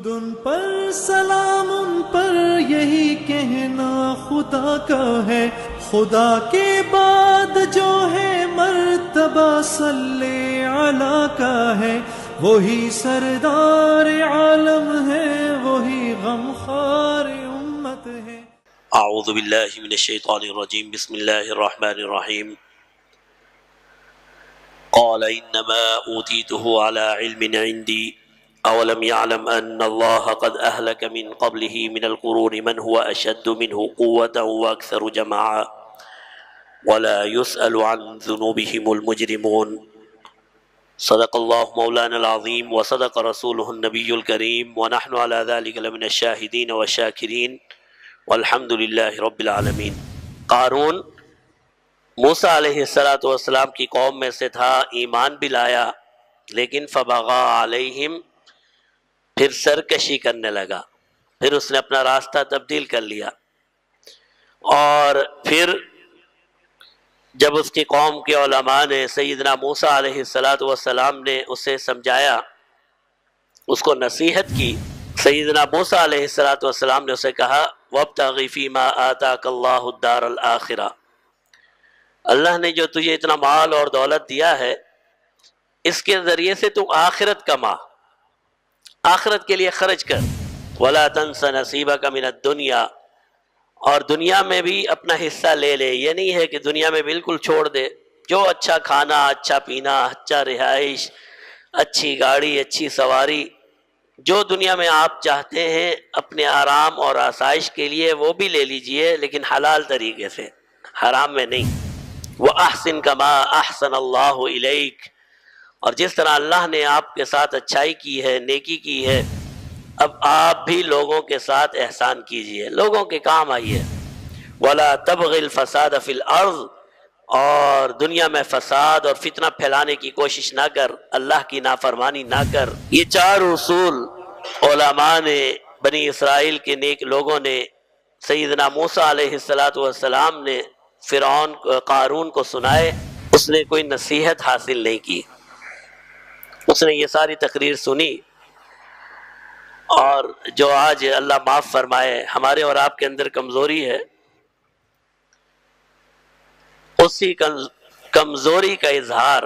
درود ان پر سلام ان پر یہی کہنا خدا کا ہے، خدا کے بعد جو ہے مرتبہ صلی علی کا ہے، وہی سردار عالم ہے، وہی غمخوار امت ہے۔ اعوذ باللہ من الشیطان الرجیم، بسم اللہ الرحمن الرحیم۔ قال انما اوتیته على علم عندی اولم يعلم ان اللہ قد اہلک من قبله من القرون من هو اشد منه قوة واکثر جماعا ولا يسأل عن ذنوبهم المجرمون۔ صدق اللہ مولانا العظیم وصدق رسولہ النبی الکریم ونحن على ذلك لمن الشاہدین والشاکرین والحمد للہ رب العالمین۔ قارون موسیٰ علیہ السلام کی قوم میں سے تھا، ایمان بھی لایا، لیکن فبغا علیہم، پھر سرکشی کرنے لگا، پھر اس نے اپنا راستہ تبدیل کر لیا، اور پھر جب اس کی قوم کے علماء نے سیدنا موسیٰ علیہ السلام نے اسے سمجھایا، اس کو نصیحت کی، سیدنا موسیٰ علیہ السلام نے اسے کہا وَابْتَغِ فِي مَا آتَاكَ اللَّهُ الدَّارَ الْآخِرَةَ، اللہ نے جو تجھے اتنا مال اور دولت دیا ہے، اس کے ذریعے سے تو آخرت کما، آخرت کے لیے خرچ کر، وَلَا تَنْسَ نَصِيبَكَ مِنَ الدُّنْيَا، اور دنیا میں بھی اپنا حصہ لے لے۔ یہ نہیں ہے کہ دنیا میں بالکل چھوڑ دے، جو اچھا کھانا، اچھا پینا، اچھا رہائش، اچھی گاڑی، اچھی سواری، جو دنیا میں آپ چاہتے ہیں اپنے آرام اور آسائش کے لیے، وہ بھی لے لیجئے، لیکن حلال طریقے سے، حرام میں نہیں۔ وَأَحْسِن كَمَا أَحْسَنَ اللَّهُ إِلَيْكَ، اور جس طرح اللہ نے آپ کے ساتھ اچھائی کی ہے، نیکی کی ہے، اب آپ بھی لوگوں کے ساتھ احسان کیجئے، لوگوں کے کام آئیے۔ وَلَا تَبْغِ الْفَسَادَ فِي الْأَرْضِ، اور دنیا میں فساد اور فتنہ پھیلانے کی کوشش نہ کر، اللہ کی نافرمانی نہ کر۔ یہ چار اصول علماء نے، بنی اسرائیل کے نیک لوگوں نے، سیدنا موسیٰ علیہ السلام نے فرعون قارون کو سنائے، اس نے کوئی نصیحت حاصل نہیں کی، اس نے یہ ساری تقریر سنی، اور جو آج اللہ معاف فرمائے ہمارے اور آپ کے اندر کمزوری ہے، اسی کمزوری کا اظہار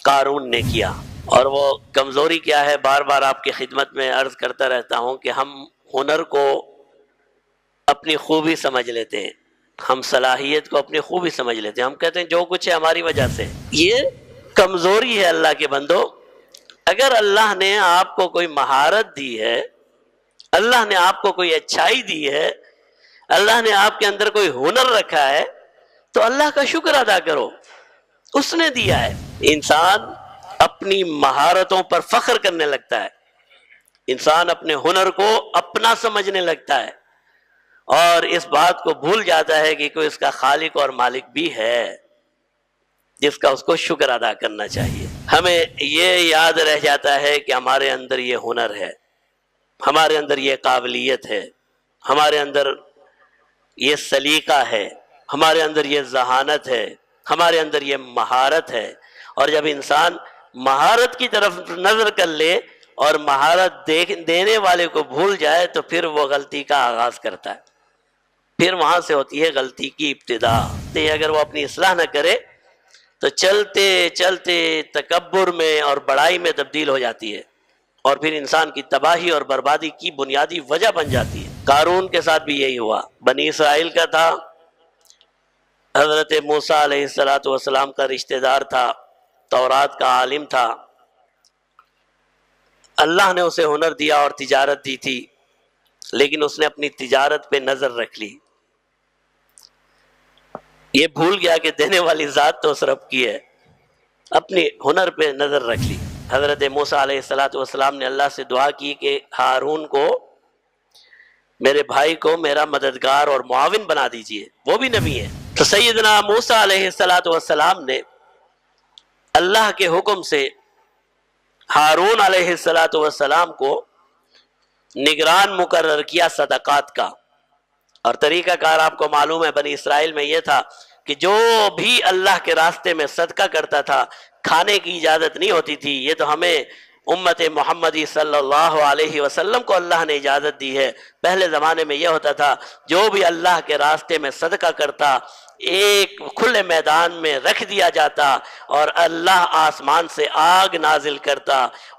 قارون نے کیا۔ اور وہ کمزوری کیا ہے، بار بار آپ کی خدمت میں عرض کرتا رہتا ہوں کہ ہم ہنر کو اپنی خوبی سمجھ لیتے ہیں، ہم صلاحیت کو اپنی خوبی سمجھ لیتے ہیں، ہم کہتے ہیں جو کچھ ہے ہماری وجہ سے۔ یہ کمزوری ہے اللہ کے بندو۔ اگر اللہ نے آپ کو کوئی مہارت دی ہے، اللہ نے آپ کو کوئی اچھائی دی ہے، اللہ نے آپ کے اندر کوئی ہنر رکھا ہے، تو اللہ کا شکر ادا کرو، اس نے دیا ہے۔ انسان اپنی مہارتوں پر فخر کرنے لگتا ہے، انسان اپنے ہنر کو اپنا سمجھنے لگتا ہے، اور اس بات کو بھول جاتا ہے کہ کوئی اس کا خالق اور مالک بھی ہے، جس کا اس کو شکر ادا کرنا چاہیے۔ ہمیں یہ یاد رہ جاتا ہے کہ ہمارے اندر یہ ہنر ہے، ہمارے اندر یہ قابلیت ہے، ہمارے اندر یہ سلیقہ ہے، ہمارے اندر یہ ذہانت ہے، ہمارے اندر یہ مہارت ہے۔ اور جب انسان مہارت کی طرف نظر کر لے اور مہارت دینے والے کو بھول جائے، تو پھر وہ غلطی کا آغاز کرتا ہے، پھر وہاں سے ہوتی ہے غلطی کی ابتدا۔ اگر وہ اپنی اصلاح نہ کرے تو چلتے چلتے تکبر میں اور بڑائی میں تبدیل ہو جاتی ہے، اور پھر انسان کی تباہی اور بربادی کی بنیادی وجہ بن جاتی ہے۔ قارون کے ساتھ بھی یہی ہوا، بنی اسرائیل کا تھا، حضرت موسیٰ علیہ السلام کا رشتہ دار تھا، تورات کا عالم تھا، اللہ نے اسے ہنر دیا اور تجارت دی تھی، لیکن اس نے اپنی تجارت پہ نظر رکھ لی، یہ بھول گیا کہ دینے والی ذات تو اس رب کی ہے، اپنی ہنر پہ نظر رکھ لی۔ حضرت موسیٰ علیہ السلام نے اللہ سے دعا کی کہ ہارون کو، میرے بھائی کو میرا مددگار اور معاون بنا دیجئے، وہ بھی نبی ہے۔ تو سیدنا موسیٰ علیہ السلام نے اللہ کے حکم سے ہارون علیہ السلام کو نگران مقرر کیا صدقات کا۔ اور طریقہ کار آپ کو معلوم ہے، بنی اسرائیل میں یہ تھا کہ جو بھی اللہ کے راستے میں صدقہ کرتا تھا، کھانے کی اجازت نہیں ہوتی تھی، یہ تو ہمیں امت محمدی صلی اللہ علیہ وسلم کو اللہ نے اجازت دی ہے۔ پہلے زمانے میں یہ ہوتا تھا جو بھی اللہ کے راستے میں صدقہ کرتا ایک کھلے میدان میں رکھ دیا جاتا اور اللہ آسمان سے آگ نازل کرتا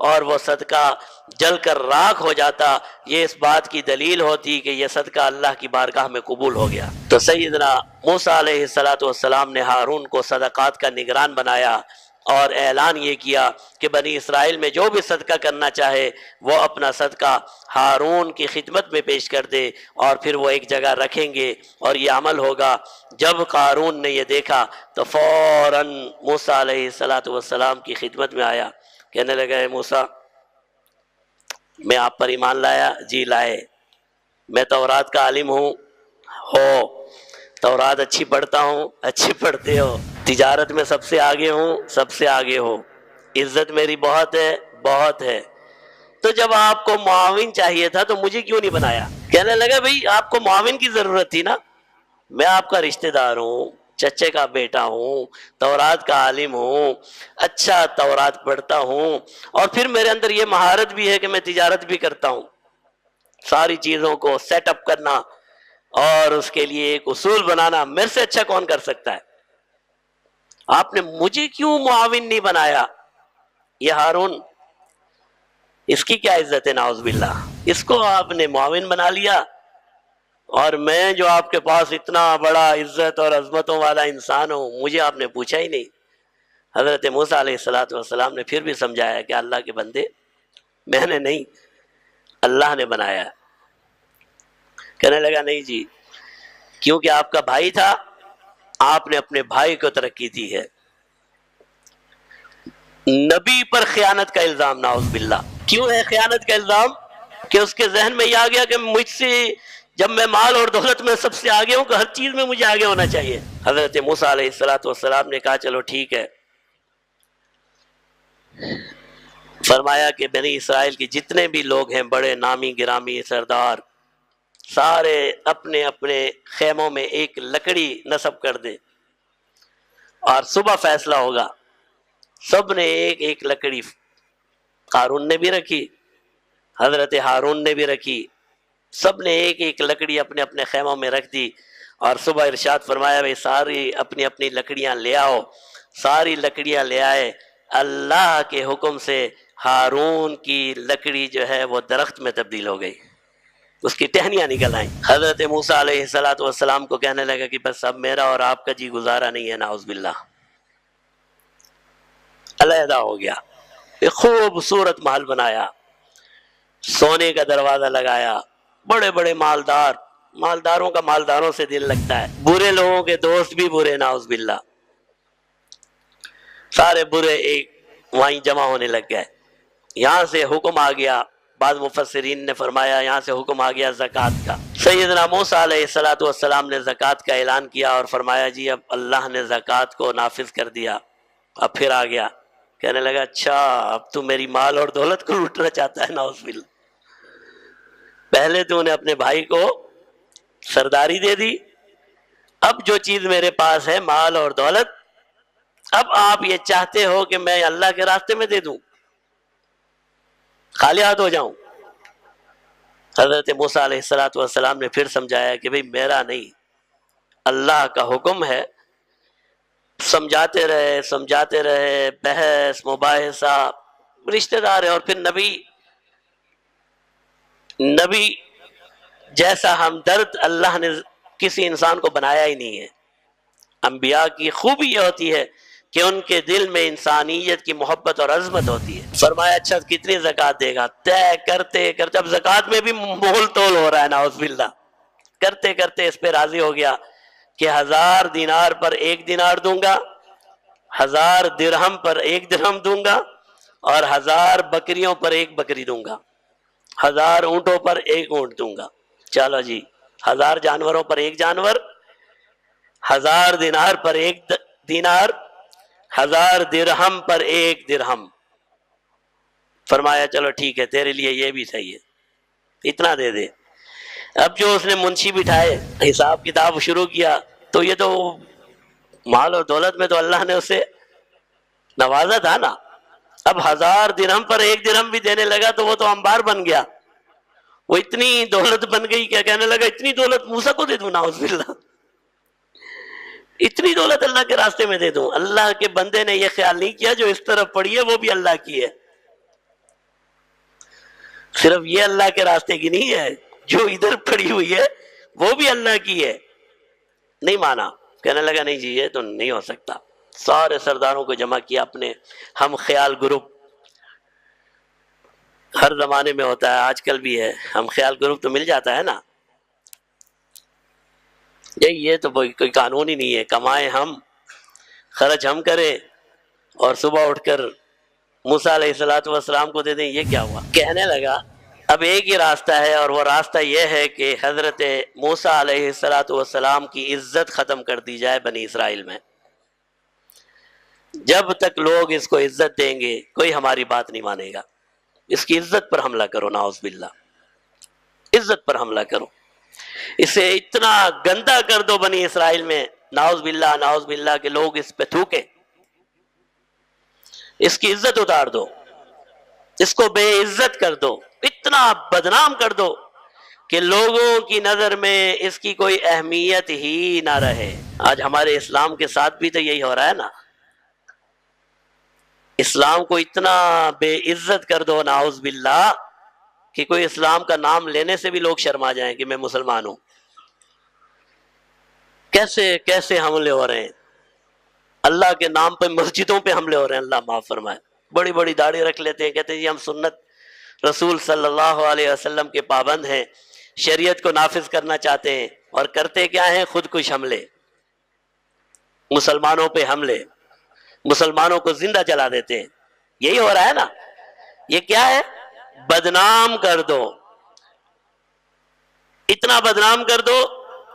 اور وہ صدقہ جل کر راکھ ہو جاتا۔ یہ اس بات کی دلیل ہوتی کہ یہ صدقہ اللہ کی بارگاہ میں قبول ہو گیا۔ تو سیدنا موسیٰ علیہ السلام نے ہارون کو صدقات کا نگران بنایا اور اعلان یہ کیا کہ بنی اسرائیل میں جو بھی صدقہ کرنا چاہے وہ اپنا صدقہ ہارون کی خدمت میں پیش کر دے اور پھر وہ ایک جگہ رکھیں گے اور یہ عمل ہوگا۔ جب قارون نے یہ دیکھا تو فوراً موسیٰ علیہ السلام کی خدمت میں آیا، کہنے لگا اے موسیٰ میں آپ پر ایمان لایا؟ جی لائے۔ میں تورات کا عالم ہوں؟ ہو۔ تورات اچھی پڑھتا ہوں؟ اچھی پڑھتے ہو۔ تجارت میں سب سے آگے ہوں؟ سب سے آگے ہو۔ عزت میری بہت ہے؟ بہت ہے۔ تو جب آپ کو معاون چاہیے تھا تو مجھے کیوں نہیں بنایا؟ کہنے لگا بھئی آپ کو معاون کی ضرورت تھی نا، میں آپ کا رشتہ دار ہوں، چچے کا بیٹا ہوں، تورات کا عالم ہوں، اچھا تورات پڑھتا ہوں، اور پھر میرے اندر یہ مہارت بھی ہے کہ میں تجارت بھی کرتا ہوں۔ ساری چیزوں کو سیٹ اپ کرنا اور اس کے لیے ایک اصول بنانا میرے سے اچھا کون کر سکتا ہے؟ آپ نے مجھے کیوں معاون نہیں بنایا؟ یہ ہارون، اس کی کیا عزت ہے؟ نعوذ باللہ، اس کو آپ نے معاون بنا لیا، اور میں جو آپ کے پاس اتنا بڑا عزت اور عظمتوں والا انسان ہوں، مجھے آپ نے پوچھا ہی نہیں۔ حضرت موسیٰ علیہ السلام نے پھر بھی سمجھایا کہ اللہ کے بندے میں نے نہیں، اللہ نے بنایا۔ کہنے لگا نہیں جی، کیونکہ آپ کا بھائی تھا، آپ نے اپنے بھائی کو ترقی دی ہے۔ نبی پر خیانت کا الزام، نعوذ باللہ۔ کیوں ہے خیانت کا الزام؟ کہ اس کے ذہن میں یہ آ گیا کہ مجھ سے جب میں مال اور دولت میں سب سے آگے ہوں کہ ہر چیز میں مجھے آگے ہونا چاہیے۔ حضرت موسیٰ علیہ السلام نے کہا چلو ٹھیک ہے۔ فرمایا کہ بنی اسرائیل کے جتنے بھی لوگ ہیں، بڑے نامی گرامی سردار، سارے اپنے اپنے خیموں میں ایک لکڑی نصب کر دے اور صبح فیصلہ ہوگا۔ سب نے ایک ایک لکڑی، قارون نے بھی رکھی، حضرت ہارون نے بھی رکھی، سب نے ایک ایک لکڑی اپنے اپنے خیموں میں رکھ دی، اور صبح ارشاد فرمایا بھائی ساری اپنی اپنی لکڑیاں لے آؤ۔ ساری لکڑیاں لے آئے۔ اللہ کے حکم سے ہارون کی لکڑی جو ہے وہ درخت میں تبدیل ہو گئی، اس کی ٹہنیاں نکل آئیں۔ حضرت موسیٰ علیہ السلام کو کہنے لگا کہ بس اب میرا اور آپ کا جی گزارا نہیں ہے، نعوذ باللہ۔ علیحدہ ہو گیا، ایک خوبصورت محل بنایا، سونے کا دروازہ لگایا، بڑے بڑے مالداروں کا مالداروں سے دل لگتا ہے، برے لوگوں کے دوست بھی برے، نعوذ باللہ۔ سارے برے ایک وہیں جمع ہونے لگ گئے۔ یہاں سے حکم آ گیا، بعض مفسرین نے فرمایا یہاں سے حکم آ گیا زکوٰۃ کا۔ سیدنا موسیٰ علیہ السلام نے زکوٰۃ کا اعلان کیا اور فرمایا جی اب اللہ نے زکوٰۃ کو نافذ کر دیا۔ اب پھر آ گیا، کہنے لگا اچھا اب تو میری مال اور دولت کو لوٹنا چاہتا ہے، نعوذ باللہ۔ پہلے تو نے اپنے بھائی کو سرداری دے دی، اب جو چیز میرے پاس ہے مال اور دولت، اب آپ یہ چاہتے ہو کہ میں اللہ کے راستے میں دے دوں، خالی ہاتھ ہو جاؤں؟ حضرت موسیٰ علیہ السلام نے پھر سمجھایا کہ بھئی میرا نہیں، اللہ کا حکم ہے۔ سمجھاتے رہے، بحث مباحثہ، رشتہ دار ہے، اور پھر نبی جیسا ہمدرد اللہ نے کسی انسان کو بنایا ہی نہیں ہے۔ انبیاء کی خوبی یہ ہوتی ہے کہ ان کے دل میں انسانیت کی محبت اور عظمت ہوتی ہے۔ فرمایا اچھا کتنی زکوٰۃ دے گا؟ طے کرتے اب زکوٰۃ میں بھی مول تول ہو رہا ہے، نعوذ باللہ۔ کرتے اس پہ راضی ہو گیا کہ 1000 دینار پر 1 دینار دوں گا، 1000 درہم پر 1 درہم دوں گا، اور 1000 بکریوں پر 1 بکری دوں گا، 1000 اونٹوں پر 1 اونٹ دوں گا۔ چلو جی، 1000 جانوروں پر 1 جانور، 1000 دینار پر 1 دینار، 1000 درہم پر 1 درہم۔ فرمایا چلو ٹھیک ہے، تیرے لیے یہ بھی صحیح ہے، اتنا دے دے۔ اب جو اس نے منشی بٹھائے، حساب کتاب شروع کیا، تو یہ تو مال اور دولت میں تو اللہ نے اسے نوازا تھا نا، اب 1000 درہم پر 1 درہم بھی دینے لگا تو وہ تو انبار بن گیا، وہ اتنی دولت بن گئی کہ کہنے لگا اتنی دولت موسیٰ کو دے دوں، نعوذ باللہ، اتنی دولت اللہ کے راستے میں دے دوں۔ اللہ کے بندے نے یہ خیال نہیں کیا جو اس طرف پڑی ہے وہ بھی اللہ کی ہے، صرف یہ اللہ کے راستے کی نہیں ہے، جو ادھر پڑی ہوئی ہے وہ بھی اللہ کی ہے۔ نہیں مانا، کہنے لگا نہیں جی یہ تو نہیں ہو سکتا۔ سارے سرداروں کو جمع کیا اپنے ہم خیال گروپ، ہر زمانے میں ہوتا ہے، آج کل بھی ہے، ہم خیال گروپ تو مل جاتا ہے نا، یہ تو کوئی قانون ہی نہیں ہے، کمائیں ہم، خرچ ہم کریں اور صبح اٹھ کر موسیٰ علیہ السلام کو دے دیں، یہ کیا ہوا؟ کہنے لگا اب ایک ہی راستہ ہے، اور وہ راستہ یہ ہے کہ حضرت موسیٰ علیہ السلام کی عزت ختم کر دی جائے بنی اسرائیل میں۔ جب تک لوگ اس کو عزت دیں گے کوئی ہماری بات نہیں مانے گا، اس کی عزت پر حملہ کرو، نعوذ باللہ، عزت پر حملہ کرو، اسے اتنا گندا کر دو بنی اسرائیل میں، نعوذ باللہ نعوذ باللہ، کہ لوگ اس پہ تھوکیں، اس کی عزت اتار دو، اس کو بے عزت کر دو، اتنا بدنام کر دو کہ لوگوں کی نظر میں اس کی کوئی اہمیت ہی نہ رہے۔ آج ہمارے اسلام کے ساتھ بھی تو یہی ہو رہا ہے نا، اسلام کو اتنا بے عزت کر دو نعوذ باللہ کہ کوئی اسلام کا نام لینے سے بھی لوگ شرما جائیں کہ میں مسلمان ہوں۔ کیسے کیسے حملے ہو رہے ہیں اللہ کے نام پہ، مسجدوں پہ حملے ہو رہے ہیں، اللہ معاف فرمائے۔ بڑی بڑی داڑھی رکھ لیتے ہیں، کہتے ہیں جی ہم سنت رسول صلی اللہ علیہ وسلم کے پابند ہیں، شریعت کو نافذ کرنا چاہتے ہیں، اور کرتے کیا ہیں؟ خودکش حملے، مسلمانوں پہ حملے، مسلمانوں کو زندہ جلا دیتے ہیں۔ یہی ہو رہا ہے نا، یہ کیا ہے؟ بدنام کر دو، اتنا بدنام کر دو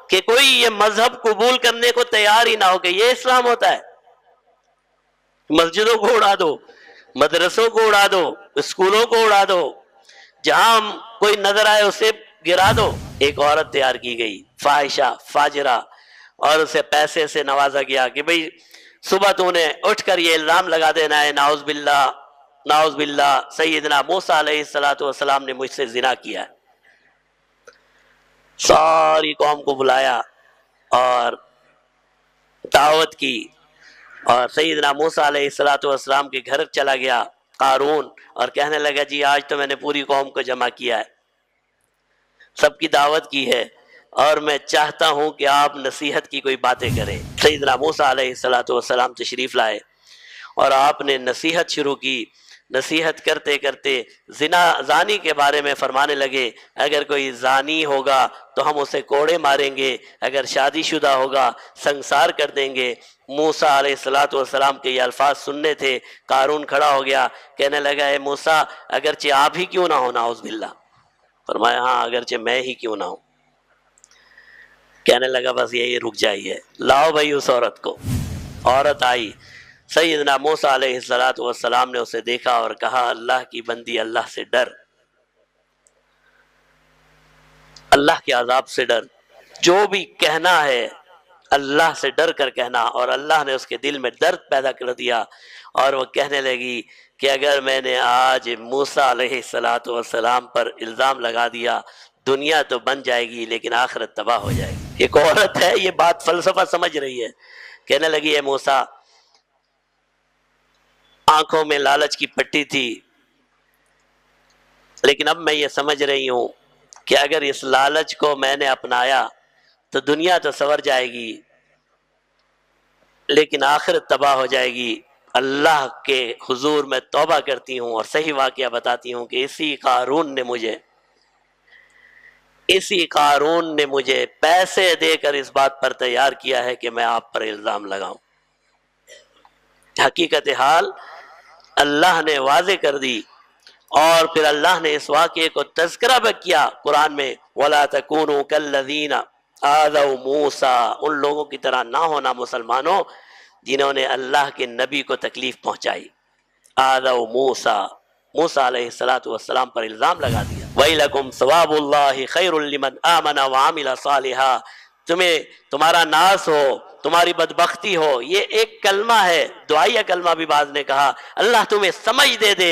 کہ کوئی یہ مذہب قبول کرنے کو تیار ہی نہ ہو کہ یہ اسلام ہوتا ہے۔ مسجدوں کو اڑا دو، مدرسوں کو اڑا دو، اسکولوں کو اڑا دو، جہاں کوئی نظر آئے اسے گرا دو۔ ایک عورت تیار کی گئی، فاحشہ فاجرہ، اور اسے پیسے سے نوازا گیا کہ بھئی صبح تو نے اٹھ کر یہ الزام لگا دینا ہے، نعوذ باللہ نعوذ باللہ سیدنا موسیٰ علیہ السلام نے مجھ سے زنا کیا ہے۔ ساری قوم کو بلایا اور دعوت کی، اور سیدنا موسیٰ علیہ السلام کے گھر چلا گیا قارون، اور کہنے لگا جی آج تو میں نے پوری قوم کو جمع کیا ہے، سب کی دعوت کی ہے، اور میں چاہتا ہوں کہ آپ نصیحت کی کوئی باتیں کریں۔ سیدنا موسیٰ علیہ السلام تشریف لائے اور آپ نے نصیحت شروع کی۔ نصیحت کرتے کرتے زانی کے بارے میں فرمانے لگے، اگر کوئی زانی ہوگا تو ہم اسے کوڑے ماریں گے، اگر شادی شدہ ہوگا سنسار کر دیں گے۔ موسیٰ علیہ السلام کے یہ الفاظ سننے تھے، قارون کھڑا ہو گیا، کہنے لگا اے موسیٰ اگرچہ آپ ہی کیوں نہ ہو، نعوذ باللہ، فرمایا ہاں اگرچہ میں ہی کیوں نہ ہوں۔ کہنے لگا بس یہی رک جائیے، لاؤ بھائی اس عورت کو۔ عورت آئی، سیدنا موسیٰ علیہ السلام نے اسے دیکھا اور کہا اللہ کی بندی اللہ سے ڈر، اللہ کے عذاب سے ڈر، جو بھی کہنا ہے اللہ سے ڈر کر کہنا۔ اور اللہ نے اس کے دل میں درد پیدا کر دیا، اور وہ کہنے لگی کہ اگر میں نے آج موسیٰ علیہ السلام پر الزام لگا دیا، دنیا تو بن جائے گی لیکن آخرت تباہ ہو جائے گی۔ ایک عورت ہے یہ بات فلسفہ سمجھ رہی ہے، کہنے لگی اے موسیٰ آنکھوں میں لالچ کی پٹی تھی، لیکن اب میں یہ سمجھ رہی ہوں کہ اگر اس لالچ کو میں نے اپنایا تو دنیا تو سنور جائے گی لیکن آخرت تباہ ہو جائے گی۔ اللہ کے حضور میں توبہ کرتی ہوں اور صحیح واقعہ بتاتی ہوں کہ اسی قارون نے مجھے پیسے دے کر اس بات پر تیار کیا ہے کہ میں آپ پر الزام لگاؤں۔ حقیقت حال اللہ نے واضح کر دی، اور پھر اللہ نے اس واقعے کو تذکرہ بھی کیا قرآن میں، وَلَا تَكُونُوا كَالَّذِينَ آذَوْا مُوسَىٰ، ان لوگوں کی طرح نہ ہونا مسلمانوں جنہوں نے اللہ کے نبی کو تکلیف پہنچائی۔ آذَوْا مُوسَىٰ، موسیٰ علیہ السلام پر الزام لگا دیا۔ وَيْلَكُمْ ثَوَابُ اللَّهِ خَيْرٌ لِمَنْ آمَنَ وَعَمِلَ صَالِحًا، تمہارا ناس ہو، تمہاری بدبختی ہو. یہ ایک کلمہ ہے، دعائیہ کلمہ بھی بعض نے کہا. اللہ تمہیں سمجھ دے.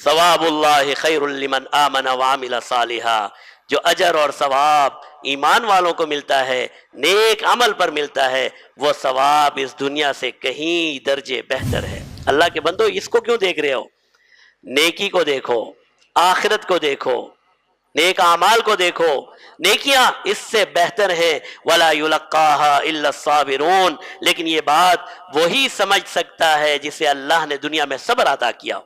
ثواب اللہ خیر لمن آمن وعمل صالحا، جو اجر اور ثواب ایمان والوں کو ملتا ہے، نیک عمل پر ملتا ہے، وہ ثواب اس دنیا سے کہیں درجے بہتر ہے. اللہ کے بندو اس کو کیوں دیکھ رہے ہو؟ نیکی کو دیکھو، آخرت کو دیکھو، نیک اعمال کو دیکھو. نیکیاں اس سے بہتر ہیں. وَلَا يُلَقَّاهَا إِلَّا الصَّابِرُونَ، لیکن یہ بات وہی سمجھ سکتا ہے جسے اللہ نے دنیا میں صبر عطا کیا.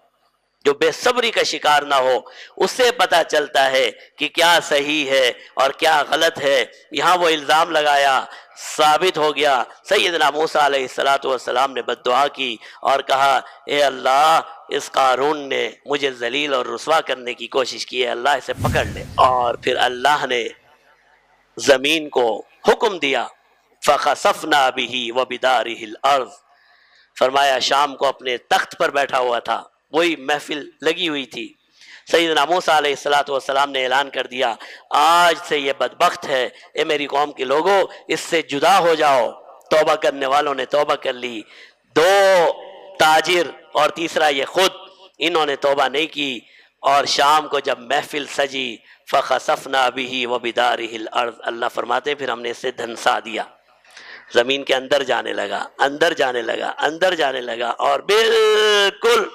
جو بے صبری کا شکار نہ ہو، اسے پتا چلتا ہے کہ کیا صحیح ہے اور کیا غلط ہے. یہاں وہ الزام لگایا، ثابت ہو گیا. سیدنا موسیٰ علیہ السلام نے بددعا کی اور کہا اے اللہ، اس قارون نے مجھے ذلیل اور رسوا کرنے کی کوشش کی ہے، اللہ اسے پکڑ لے. اور پھر اللہ نے زمین کو حکم دیا، فَخَسَفْنَا بِهِ وَبِدَارِهِ الْأَرْضِ. فرمایا شام کو اپنے تخت پر بیٹھا ہوا تھا، وہی محفل لگی ہوئی تھی. سیدنا موسیٰ علیہ السلام نے اعلان کر دیا آج سے یہ بدبخت ہے، اے میری قوم کے لوگوں اس سے جدا ہو جاؤ. توبہ کرنے والوں نے توبہ کر لی، 2 تاجر اور تیسرا یہ خود، انہوں نے توبہ نہیں کی. اور شام کو جب محفل سجی، فَخَسَفْنَا بِهِ وَبِدَارِهِ الْأَرْضِ، اللہ فرماتے پھر ہم نے اسے دھنسا دیا. زمین کے اندر جانے لگا، اندر جانے لگا، اندر جانے لگا اور بالکل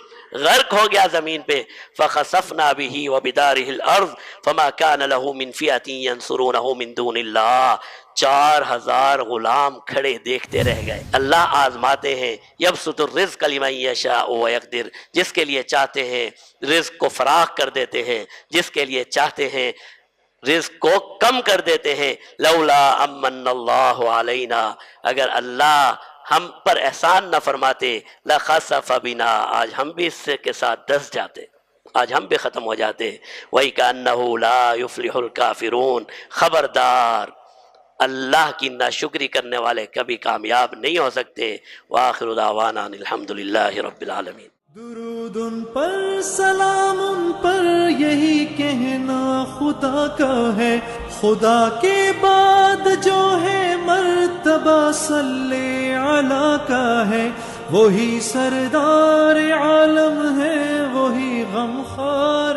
غرق ہو گیا زمین پہ. فَخَسَفْنَا بِهِ وَبِدَارِهِ الْأَرْضِ فَمَا كَانَ لَهُ مِنْ فِئَةٍ يَنْصُرُونَهُ مِنْ دُونِ اللَّهِ. 4000 غلام کھڑے دیکھتے رہ گئے. اللہ آزماتے ہیں. يَبْسُطُ الرِّزْقَ لِمَنْ يَشَاءُ وَيَقْدِرُ، جس کے لیے چاہتے ہیں رزق کو فراخ کر دیتے ہیں، جس کے لیے چاہتے ہیں رزق کو کم کر دیتے ہیں. لولا امن اللہ علینا، اگر اللہ ہم پر احسان نہ فرماتے، لخسف بنا، آج ہم بھی اس کے ساتھ دس جاتے، آج ہم بھی ختم ہو جاتے. وَإِكَأَنَّهُ لَا يُفْلِحُ الْكَافِرُونَ، خبردار اللہ کی ناشکری کرنے والے کبھی کامیاب نہیں ہو سکتے. وآخر دعوانا الحمد للہ رب العالمین. درود ان پر، سلام ان پر، یہی کہنا خدا کا ہے. خدا کے بعد جو ہے مرتبہ صلی علی کا ہے. وہی سردار عالم ہے، وہی غمخوار